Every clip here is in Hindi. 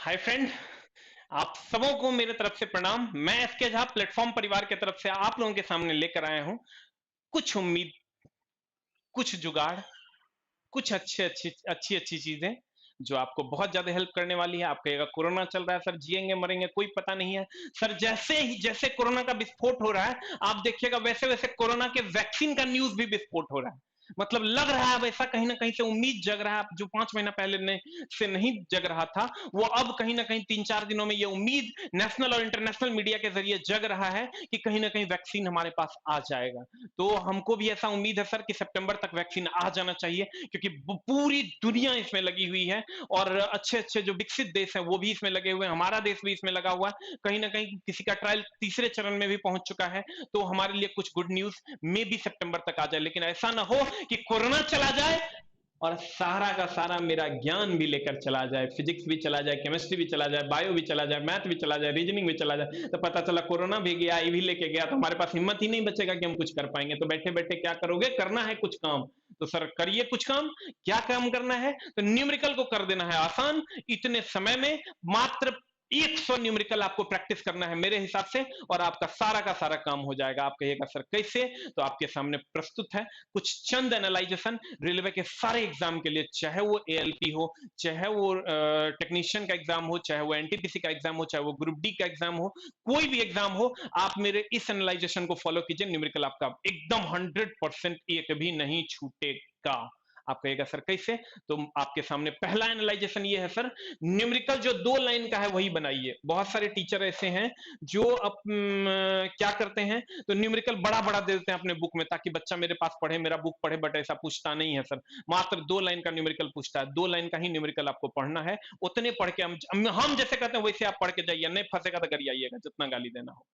हाय फ्रेंड, आप सबों को मेरे तरफ से प्रणाम। मैं एसके झा प्लेटफॉर्म परिवार के तरफ से आप लोगों के सामने लेकर आया हूं कुछ उम्मीद, कुछ जुगाड़, कुछ अच्छी अच्छी अच्छी अच्छी चीजें जो आपको बहुत ज्यादा हेल्प करने वाली है। आप कहेगा कोरोना चल रहा है सर, जिएंगे मरेंगे कोई पता नहीं है। सर जैसे कोरोना का विस्फोट हो रहा है, आप देखिएगा वैसे वैसे कोरोना के वैक्सीन का न्यूज भी विस्फोट हो रहा है। मतलब लग रहा है वैसा, कहीं ना कहीं से उम्मीद जग रहा है। जो 5 महीना पहले से नहीं जग रहा था, वो अब कहीं ना कहीं 3-4 दिनों में ये उम्मीद नेशनल और इंटरनेशनल मीडिया के जरिए जग रहा है कि कहीं ना कहीं वैक्सीन हमारे पास आ जाएगा। तो हमको भी ऐसा उम्मीद है सर कि सितंबर तक वैक्सीन आ जाना चाहिए, क्योंकि पूरी दुनिया इसमें लगी हुई है और अच्छे अच्छे जो विकसित देश हैं वो भी इसमें लगे हुए हैं। हमारा देश भी इसमें लगा हुआ है, कहीं ना कहीं किसी का ट्रायल तीसरे चरण में भी पहुंच चुका है। तो हमारे लिए कुछ गुड न्यूज मे भी सितंबर तक आ जाए, लेकिन ऐसा ना हो कि कोरोना चला जाए और सारा का सारा मेरा ज्ञान भी लेकर चला जाए, फिजिक्स भी चला जाए, केमिस्ट्री भी चला जाए, बायो भी चला जाए, मैथ भी चला जाए, रीजनिंग भी चला जाए। तो पता चला कोरोना भी गया, ये भी लेके गया, तो हमारे पास हिम्मत ही नहीं बचेगा कि हम कुछ कर पाएंगे। तो बैठे बैठे क्या करोगे? करना है कुछ काम। तो सर करिए कुछ काम। क्या काम करना है? तो न्यूमेरिकल को कर देना है आसान, इतने समय में। मात्र 100 न्यूमेरिकल आपको प्रैक्टिस करना है मेरे हिसाब से, और आपका सारा का सारा काम हो जाएगा। आप कहिएगा सर कैसे? तो आपके सामने प्रस्तुत है कुछ चंद एनालाइजेशन रेलवे के सारे एग्जाम के लिए, चाहे वो एएलपी हो, चाहे वो टेक्नीशियन का एग्जाम हो, चाहे वो एनटीपीसी का एग्जाम हो, चाहे वो ग्रुप डी का एग्जाम हो, कोई भी एग्जाम हो, आप मेरे इस एनालाइजेशन को फॉलो कीजिए। न्यूमेरिकल आपका एकदम 100% एक भी नहीं छूटेगा। आप कहेगा सर कैसे? तो आपके सामने पहला एनालाइजेशन ये है सर, न्यूमेरिकल जो 2 लाइन का है वही बनाइए। बहुत सारे टीचर ऐसे हैं जो क्या करते हैं, तो न्यूमेरिकल बड़ा बड़ा दे देते हैं अपने बुक में ताकि बच्चा मेरे पास पढ़े, मेरा बुक पढ़े, बट ऐसा पूछता नहीं है सर। मात्र 2 लाइन का न्यूमेरिकल पूछता है, 2 लाइन का ही न्यूमेरिकल आपको पढ़ना है। उतने पढ़ के हम जैसे कहते हैं वैसे आप पढ़ के जाइए, नहीं फंसेगा तो करिए आइएगा जितना गाली देना हो।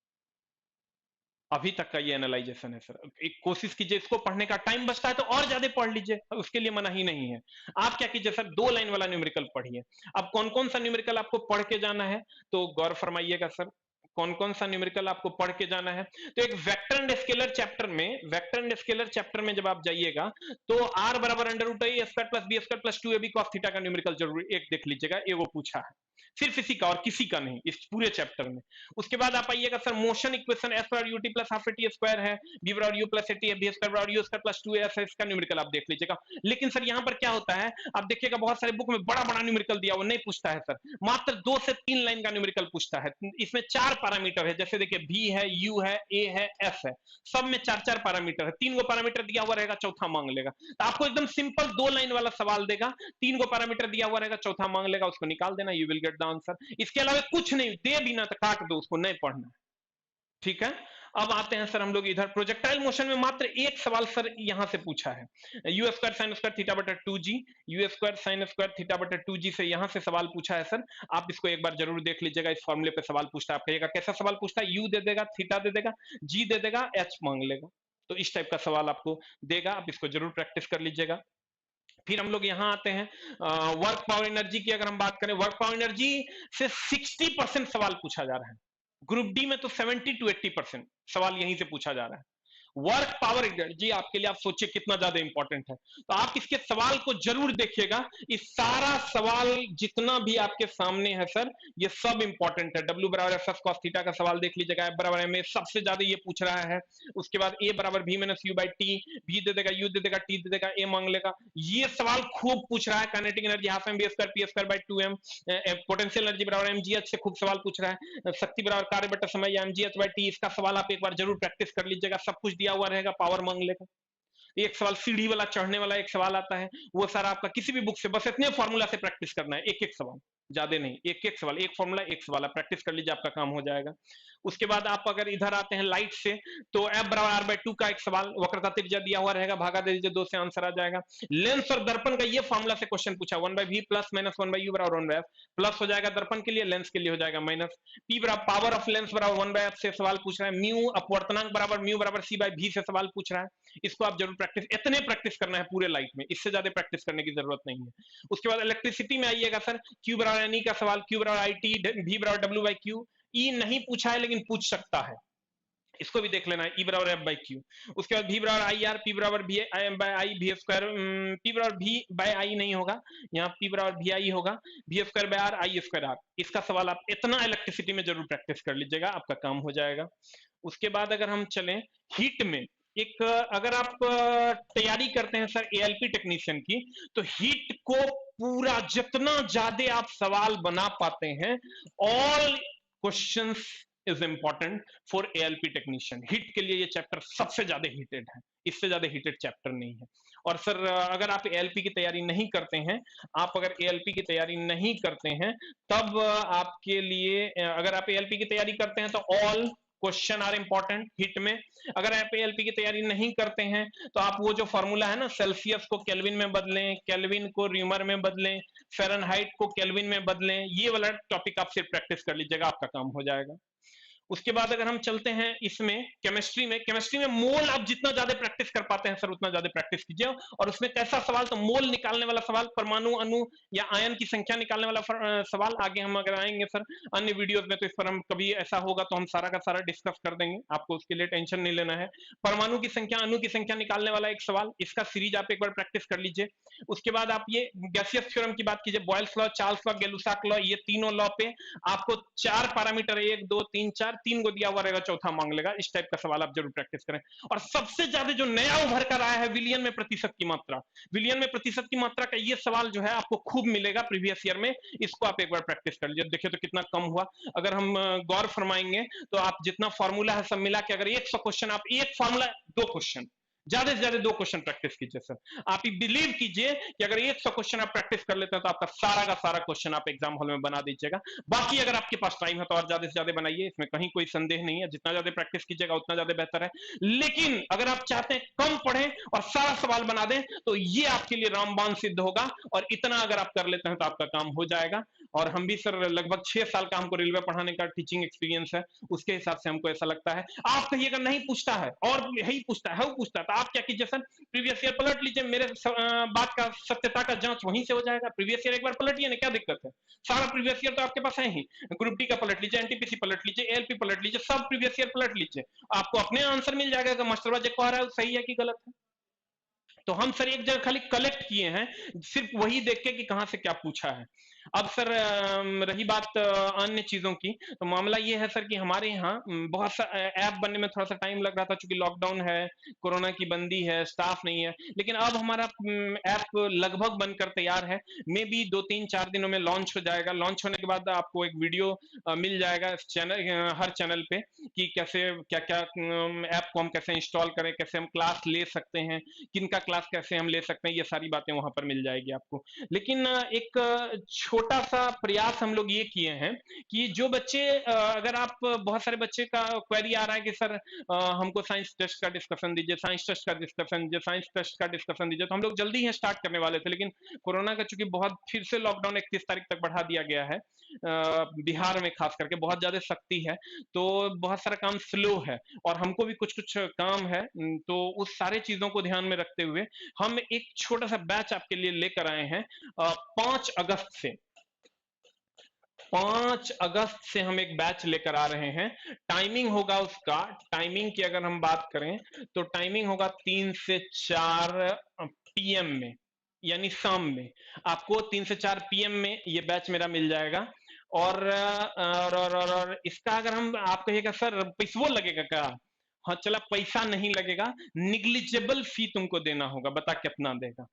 अभी तक का ये एनालाइजेशन है सर। एक कोशिश कीजिए, इसको पढ़ने का टाइम बचता है तो और ज्यादा पढ़ लीजिए, उसके लिए मना ही नहीं है। आप क्या कीजिए सर, 2 लाइन वाला न्यूमेरिकल पढ़िए। अब कौन कौन सा न्यूमेरिकल आपको पढ़ के जाना है, तो गौर फरमाइएगा सर। कौन कौन सा न्यूमेरिकल आपको पढ़ के जाना है? तो एक वेक्टर एंड स्केलर चैप्टर में, वेक्टर एंड स्केलर चैप्टर में जब आप जाइएगा, तो आर बराबर under root A square plus B square plus 2ab cos theta का न्यूमेरिकल जरूर एक देख लीजिएगा, एगो पूछा है। सिर्फ इसी का और किसी का नहीं इस पूरे चैप्टर में। उसके बाद आप आइएगा सर, मोशन इक्वेशन एस पर UT plus half T square है, बी बराबर यू प्लस एटी है, बी स्क्वायर बराबर यू स्क्वायर प्लस 2as है, इसका न्यूमेरिकल आप देख लीजिएगा। लेकिन सर यहाँ पर क्या होता है, आप देखिएगा बहुत सारे बुक में बड़ा बड़ा न्यूमेरिकल दिया वो नहीं पूछता है सर, मात्र 2 से 3 लाइन का न्यूमेरिकल पूछता है। इसमें 4 पैरामीटर है, जैसे देखिए बी है, यू है, ए है, एफ है, सब में 4 4 पैरामीटर है। 3 गो पैरामीटर दिया हुआ रहेगा, चौथा मांग लेगा। तो आपको एकदम सिंपल 2 लाइन वाला सवाल देगा, 3 गो पैरामीटर दिया हुआ रहेगा, चौथा मांग लेगा, उसको निकाल देना, you will get the answer. इसके अलावा कुछ नहीं दे भी ना तो काट दो, उसको नहीं पढ़ना। ठीक है। अब आते हैं सर हम लोग इधर प्रोजेक्टाइल मोशन में, मात्र एक सवाल सर यहां से पूछा है, you square sine square theta बटा 2g, you square sine square theta बटा 2g से यहां से सवाल पूछा है सर। आप इसको एक बार जरूर देख लीजिएगा, इस फॉर्मूले पे सवाल पूछता है। आप कहिएगा कैसा सवाल पूछता है? यू दे देगा, थीटा दे देगा, जी दे देगा, एच मांग लेगा। तो इस टाइप का सवाल आपको देगा, आप इसको जरूर प्रैक्टिस कर लीजिएगा। फिर हम लोग यहां आते हैं वर्क पावर एनर्जी की। अगर हम बात करें वर्क पावर एनर्जी से 60% सवाल पूछा जा रहा है। ग्रुप डी में तो 70 to 80% सवाल यहीं से पूछा जा रहा है। वर्क पावर एनर्जी आपके लिए, आप सोचिए कितना ज्यादा इंपॉर्टेंट है। तो आप इसके सवाल को जरूर देखिएगा। इस सारा सवाल जितना भी आपके सामने है सर, ये सब इंपॉर्टेंट है। डब्ल्यू बराबर एफ एस कॉस थीटा का सवाल देख लीजिएगा, एफ बराबर एम ए सबसे ज्यादा ये पूछ रहा है। उसके बाद ए बराबर भी माइनस यू बाई टी, भी दे देगा, यू दे देगा, टी दे देगा, ए मांग लेगा। ये सवाल खूब पूछ रहा है। Kinetic energy half M V square P square by 2m, potential energy बराबर एम जी एच से खूब सवाल पूछ रहा है। शक्ति बराबर कार्य बटा समय M G H by T, इसका सवाल आप एक बार जरूर प्रैक्टिस कर लीजिएगा। सब कुछ दिया हुआ रहेगा, पावर मांग लेगा। एक सवाल सीढ़ी वाला चढ़ने वाला एक सवाल आता है, वो सारा आपका किसी भी बुक से बस इतने फॉर्मूला से प्रैक्टिस करना है, एक एक सवाल, ज्यादा नहीं, एक एक सवाल, एक फॉर्मूला एक सवाल, आप प्रैक्टिस कर लीजिए, आपका काम हो जाएगा। उसके बाद आप अगर इधर आते हैं लाइट से, तो एफ बराबर आर बाई 2 का एक सवाल, वक्रता त्रिज्या दिया हुआ रहेगा, भागा दे दीजिए 2 से, आंसर आ जाएगा। लेंस और दर्पण का ये फॉर्मूला से क्वेश्चन पूछा, 1/v प्लस माइनस 1/u बराबर 1/f, प्लस हो जाएगा दर्पण के लिए, लेंस के लिए हो जाएगा माइनस। पी बराबर पावर ऑफ लेंस बराबर 1/f से सवाल पूछ रहा है। म्यू अपवर्तनांक बराबर म्यू बराबर सी बाई भी से सवाल पूछ रहा है। इसको आप जरूर प्रैक्टिस, इतने प्रैक्टिस करना है पूरे लाइफ में, इससे ज्यादा प्रैक्टिस करने की जरूरत नहीं है। उसके बाद इलेक्ट्रिसिटी में आइएगा सर, क्यू बराबर एन ई का सवाल, क्यू बराबर आई टी, वी बराबर डब्ल्यू बाई क्यू। ई नहीं पूछा है लेकिन पूछ सकता है। इसको भी देख लेना है, ई बराबर एफ बाई क्यू। उसके बाद भी बराबर आई आर, पी बराबर भी बाई आई भी स्क्वायर, पी बराबर भी बाई आई नहीं होगा, यहाँ पी बराबर भी आई होगा, V square by R, I square R. इसका सवाल आप इतना इलेक्ट्रिसिटी में जरूर प्रैक्टिस कर लीजिएगा, आपका काम हो जाएगा। उसके बाद अगर हम चलें हीट में, एक अगर आप तैयारी करते हैं सर एएलपी टेक्नीशियन की, तो हीट को पूरा जितना ज्यादा आप सवाल बना पाते हैं, all questions is important for ALP technician. Hit के लिए ये चैप्टर सबसे ज्यादा हीटेड है, इससे ज्यादा हीटेड चैप्टर नहीं है। और सर अगर आप एएलपी की तैयारी नहीं करते हैं, आप अगर एएलपी की तैयारी नहीं करते हैं, तब आपके लिए अगर आप एएलपी की तैयारी करते हैं तो ऑल क्वेश्चन आर इंपॉर्टेंट हिट में। अगर आप एएलपी की तैयारी नहीं करते हैं, तो आप वो जो फॉर्मूला है ना, सेल्सियस को केल्विन में बदलें, केल्विन को र्यूमर में बदलें, फ़ारेनहाइट को केल्विन में बदलें, ये वाला टॉपिक आप सिर्फ प्रैक्टिस कर लीजिएगा, आपका काम हो जाएगा। उसके बाद अगर हम चलते हैं इसमें केमिस्ट्री में, केमिस्ट्री में मोल आप जितना ज्यादा प्रैक्टिस कर पाते हैं सर उतना ज्यादा प्रैक्टिस कीजिए। और उसमें कैसा सवाल, तो मोल निकालने वाला सवाल, परमाणु अणु या आयन की संख्या निकालने वाला सवाल। आगे हम अगर आएंगे सर अन्य वीडियोस में, तो इस पर हम कभी ऐसा होगा तो हम सारा का सारा डिस्कस कर देंगे, आपको उसके लिए टेंशन नहीं लेना है। परमाणु की संख्या, अणु की संख्या निकालने वाला एक सवाल, इसका सीरीज आप एक बार प्रैक्टिस कर लीजिए। उसके बाद आप ये गैसियस थ्योरम की बात कीजिए, Boyle's law, Charles law, Gay Lussac law, ये तीनों लॉ पे आपको 4 पैरामीटर, 1 2 3 4 3 को दिया हुआ रहेगा, चौथा मांग लेगा। इस टाइप का सवाल आप जरूर प्रैक्टिस करें। और सबसे ज्यादा जो नया उभर कर आया है, विलियन में प्रतिशत की मात्रा, विलियन में प्रतिशत की मात्रा का ये सवाल जो है आपको खूब मिलेगा प्रीवियस ईयर में, इसको आप एक बार प्रैक्टिस कर लीजिए। देखिए तो कितना कम हुआ। अगर हम गौर फरमाएंगे तो आप जितना फॉर्मूला है सब मिला के अगर 100 क्वेश्चन, आप एक फॉर्मूला 2 क्वेश्चन, ज्यादा से ज्यादा 2 क्वेश्चन प्रैक्टिस कीजिए सर। आप बिलीव कीजिए कि अगर 100 क्वेश्चन आप प्रैक्टिस कर लेते हैं तो आपका सारा का सारा क्वेश्चन आप एग्जाम हॉल में बना दीजिएगा। बाकी अगर आपके पास टाइम है तो और ज्यादा से ज्यादा बनाइए, इसमें कहीं कोई संदेह नहीं है, जितना ज्यादा प्रैक्टिस कीजिएगा उतना ज्यादा बेहतर है। लेकिन अगर आप चाहते हैं कम पढ़ें और सारा सवाल बना दें, तो ये आपके लिए रामबाण सिद्ध होगा। और इतना अगर आप कर लेते हैं तो आपका काम हो जाएगा। और हम भी सर लगभग 6 साल का हमको रेलवे पढ़ाने का टीचिंग एक्सपीरियंस है, उसके हिसाब से हमको ऐसा लगता है। आप कहिएगा नहीं पूछता है और यही पूछता है, वो पूछता है, तो आप क्या कीजिए सर, प्रीवियस ईयर पलट लीजिए, मेरे बात का सत्यता का जांच वहीं से हो जाएगा। प्रीवियस ईयर एक बार पलटिए ना, क्या दिक्कत है, सारा प्रीवियस ईयर तो आपके पास है ही। ग्रुप डी का पलट लीजिए, एनटीपीसी पलट लीजिए, एएलपी पलट लीजिए, सब प्रीवियस ईयर पलट लीजिए, आपको अपने आंसर मिल जाएगा कि मास्टर जो कह रहा है वो सही है कि गलत है। तो हम सर एक जगह खाली कलेक्ट किए हैं, सिर्फ वही देख के कि कहां से क्या पूछा है। अब सर रही बात अन्य चीजों की, तो मामला ये है सर कि हमारे यहाँ बहुत सा ऐप बनने में थोड़ा सा टाइम लग रहा था, क्योंकि लॉकडाउन है, कोरोना की बंदी है, स्टाफ नहीं है। लेकिन अब हमारा ऐप लगभग बनकर तैयार है, मे बी 2 3 4 दिनों में लॉन्च हो जाएगा। लॉन्च होने के बाद आपको एक वीडियो मिल जाएगा चैनल, हर चैनल पे, कि कैसे क्या क्या ऐप को हम कैसे इंस्टॉल करें, कैसे हम क्लास ले सकते हैं, किनका क्लास कैसे हम ले सकते हैं, ये सारी बातें वहां पर मिल जाएगी आपको। लेकिन एक छोटा सा प्रयास हम लोग ये किए हैं कि जो बच्चे अगर आप, बहुत सारे बच्चे का क्वेरी आ रहा है कि सर हमको साइंस टेस्ट का डिस्कशन दीजिए, साइंस टेस्ट का डिस्कशन दीजिए, साइंस टेस्ट का डिस्कशन दीजिए। तो हम लोग जल्दी ही स्टार्ट करने वाले थे, लेकिन कोरोना का चूंकि बहुत फिर से लॉकडाउन 31 तारीख तक बढ़ा दिया गया है, बिहार में खास करके बहुत ज्यादा सख्ती है, तो बहुत सारा काम स्लो है और हमको भी कुछ कुछ काम है। तो उस सारे चीजों को ध्यान में रखते हुए हम एक छोटा सा बैच आपके लिए लेकर आए हैं। 5 अगस्त से, 5 अगस्त से हम एक बैच लेकर आ रहे हैं। टाइमिंग होगा उसका, टाइमिंग की अगर हम बात करें तो टाइमिंग होगा 3 से 4 पीएम में, यानी शाम में। आपको 3 से 4 पीएम में ये बैच मेरा मिल जाएगा। और इसका अगर हम, आप कहिएगा सर पैसवो लगेगा क्या, हाँ चला, पैसा नहीं लगेगा, निग्लिजिबल फी तुमको देना होगा। बता कितना देगा,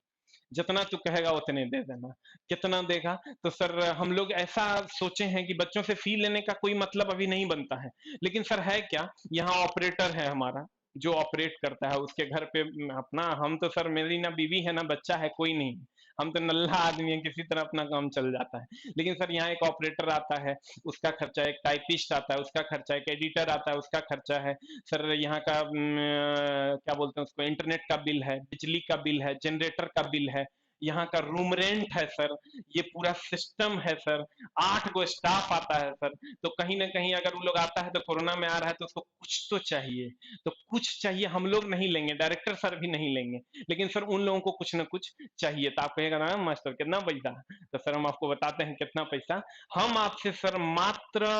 जितना तू कहेगा उतने दे देना। कितना देगा, तो सर हम लोग ऐसा सोचे हैं कि बच्चों से फी लेने का कोई मतलब अभी नहीं बनता है, लेकिन सर है क्या, यहाँ ऑपरेटर है हमारा जो ऑपरेट करता है, उसके घर पे अपना, हम तो सर, मेरी ना बीवी है ना बच्चा है, कोई नहीं, हम तो नल्ला आदमी है, किसी तरह अपना काम चल जाता है। लेकिन सर यहाँ एक ऑपरेटर आता है, उसका खर्चा, एक टाइपिस्ट आता है उसका खर्चा, एक एडिटर आता है उसका खर्चा है सर। यहाँ का क्या बोलते हैं उसको, इंटरनेट का बिल है, बिजली का बिल है, जनरेटर का बिल है, यहाँ का रूम रेंट है सर, ये पूरा सिस्टम है सर, 8 गो स्टाफ आता है सर। तो कहीं ना कहीं अगर वो लोग आता है तो कोरोना में आ रहा है तो उसको कुछ तो चाहिए, तो कुछ चाहिए, हम लोग नहीं लेंगे, डायरेक्टर सर भी नहीं लेंगे, लेकिन सर उन लोगों को कुछ ना कुछ चाहिए। तो आप कहेगा ना मास्टर कितना पैसा, तो सर हम आपको बताते हैं कितना पैसा। हम आपसे सर मात्र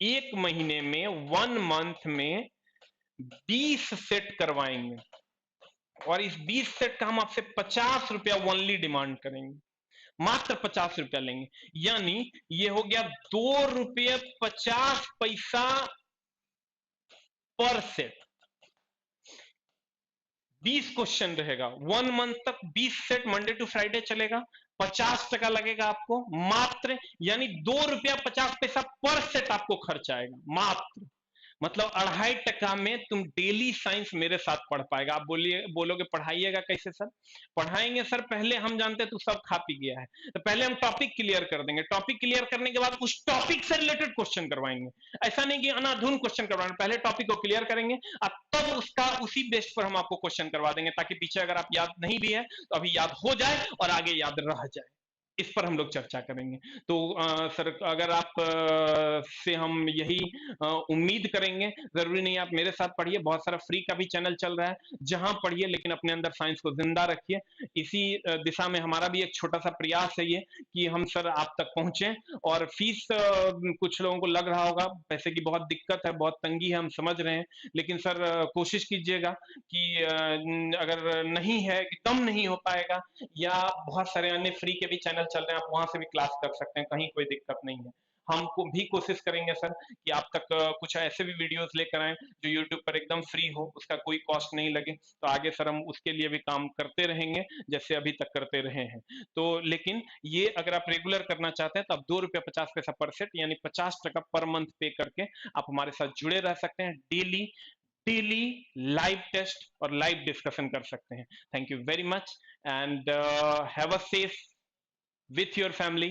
एक महीने में 1 मंथ में 20 सेट करवाएंगे और इस 20 सेट का हम आपसे 50 रुपया ओनली डिमांड करेंगे, मात्र 50 रुपया लेंगे। यानी ये हो गया 2 रुपये 50 पैसा पर सेट। 20 क्वेश्चन रहेगा, 1 मंथ तक 20 सेट मंडे टू फ्राइडे चलेगा, 50 टका लगेगा आपको मात्र, यानी 2 रुपया 50 पैसा पर सेट आपको खर्च आएगा मात्र। मतलब 2.5 टका में तुम डेली साइंस मेरे साथ पढ़ पाएगा। आप बोलोगे पढ़ाइएगा कैसे सर? पढ़ाएंगे सर, पहले हम जानते हैं तू सब खा पी गया है, तो पहले हम टॉपिक क्लियर कर देंगे, टॉपिक क्लियर करने के बाद उस टॉपिक से रिलेटेड क्वेश्चन करवाएंगे। ऐसा नहीं कि अनाधुन क्वेश्चन करवाएंगे, पहले टॉपिक को क्लियर करेंगे और तब उसका उसी बेस पर हम आपको क्वेश्चन करवा देंगे, ताकि पीछे अगर आप याद नहीं भी है तो अभी याद हो जाए और आगे याद रह जाए। इस पर हम लोग चर्चा करेंगे। तो सर अगर आप से हम यही उम्मीद करेंगे, जरूरी नहीं आप मेरे साथ पढ़िए, बहुत सारा फ्री का भी चैनल चल रहा है, जहां पढ़िए लेकिन अपने अंदर साइंस को जिंदा रखिए। इसी दिशा में हमारा भी एक छोटा सा प्रयास है ये कि हम सर आप तक पहुंचे। और फीस कुछ लोगों को लग रहा होगा पैसे की बहुत दिक्कत है, बहुत तंगी है, हम समझ रहे हैं, लेकिन सर कोशिश कीजिएगा कि अगर नहीं है, एकदम नहीं हो पाएगा, या बहुत सारे अन्य फ्री के भी चैनल चल रहे हैं, आप वहां से भी क्लास कर सकते हैं, कहीं कोई दिक्कत नहीं है। हम भी कोशिश करेंगे सर कि आप तक कुछ ऐसे भी वीडियोस लेकर आए जो यूट्यूब पर एकदम फ्री हो, उसका कोई कॉस्ट नहीं लगे। तो आगे सर हम उसके लिए भी काम करते रहेंगे जैसे अभी तक करते रहे हैं। तो लेकिन ये अगर आप रेगुलर करना चाहते हैं तो आप 2 रुपया 50 पैसा पर सेट यानी 50 टका पर मंथ पे करके आप हमारे साथ जुड़े रह सकते हैं। डेली डेली लाइव टेस्ट और लाइव डिस्कशन कर सकते हैं। Thank you very much and have a safe with your family